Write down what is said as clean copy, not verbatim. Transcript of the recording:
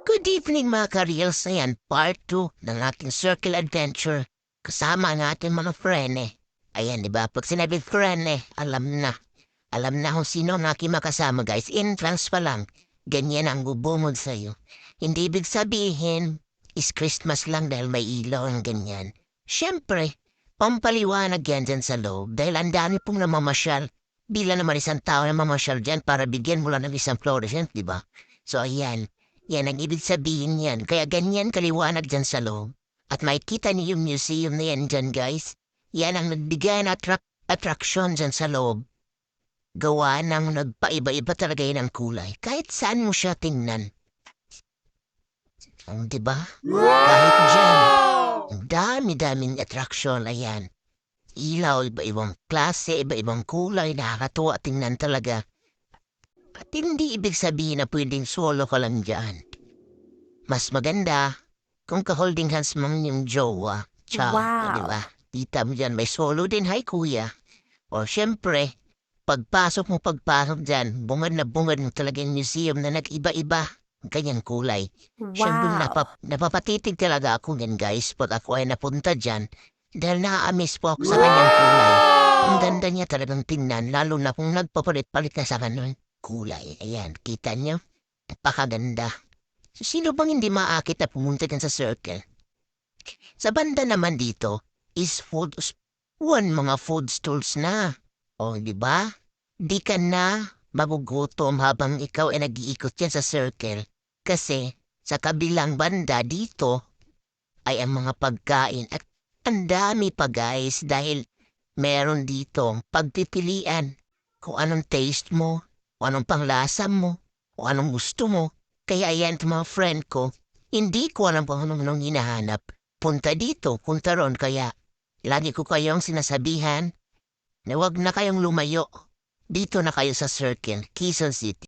Good evening mga ka-reels. Ayan, part 2 ng ating circle adventure. Kasama ang ating mga frene. Ayan, di ba? Pag sinabi frene, alam na. Alam na kung sino ang aking makasama, guys. Entrance pa lang. Ganyan ang bubungod sa'yo. Hindi ibig sabihin, is Christmas lang dahil may ilaw ang ganyan. Siyempre, pampaliwanag yan dyan sa loob dahil ang dami pong namamasyal. Bila naman isang tao na mamasyal dyan para bigyan mo lang ng isang fluorescent, di ba? So ayan, yan ang ibig sabihin yan. Kaya ganyan kaliwanag dyan sa loob. At makikita niyo yung museum na yan dyan, guys. Yan ang nagbigay na attraction dyan sa loob. Gawa ng nagpaiba-iba talaga yan ang kulay. Kahit saan mo siya tingnan. Ang diba? Kahit dyan. Ang dami-daming attraction na yan. Ilaw, iba-ibang klase, iba-ibang kulay. Nakakatuwa tingnan talaga. At hindi ibig sabihin na pwedeng solo ka lang dyan. Mas maganda kung ka-holding hands mo yung jowa. Tsaka, Wow. di ba? Tita mo dyan, may solo din, hi kuya. O syempre, pagpasok dyan, bungad mo talaga yung museum na nag-iba-iba. Ang kanyang kulay. Siyempre, Wow. napapatitig talaga ako yan, guys, pag ako ay napunta dyan. Dahil na-amaze po ako sa kanyang kulay. Ang ganda niya talagang tingnan, lalo na kung nagpapalit-palit na sa kanyang kulay. Ayan, kita niyo? Napakaganda. So, sino bang hindi maakit na pumunta dyan sa circle? Sa banda naman dito is mga food stalls na. O, di ba? Di ka na magugutom habang ikaw ay nag-iikot yan sa circle. Kasi sa kabilang banda dito ay ang mga pagkain at ang dami pa guys dahil meron dito pagpipilian kung anong taste mo, kung anong panglasa mo, kung anong gusto mo. Kaya yan mga friend ko, hindi ko alam kung anong hinahanap. Punta dito, punta ron, kaya lagi ko kayong sinasabihan na huwag na kayong lumayo. Dito na kayo sa Circle, Quezon City.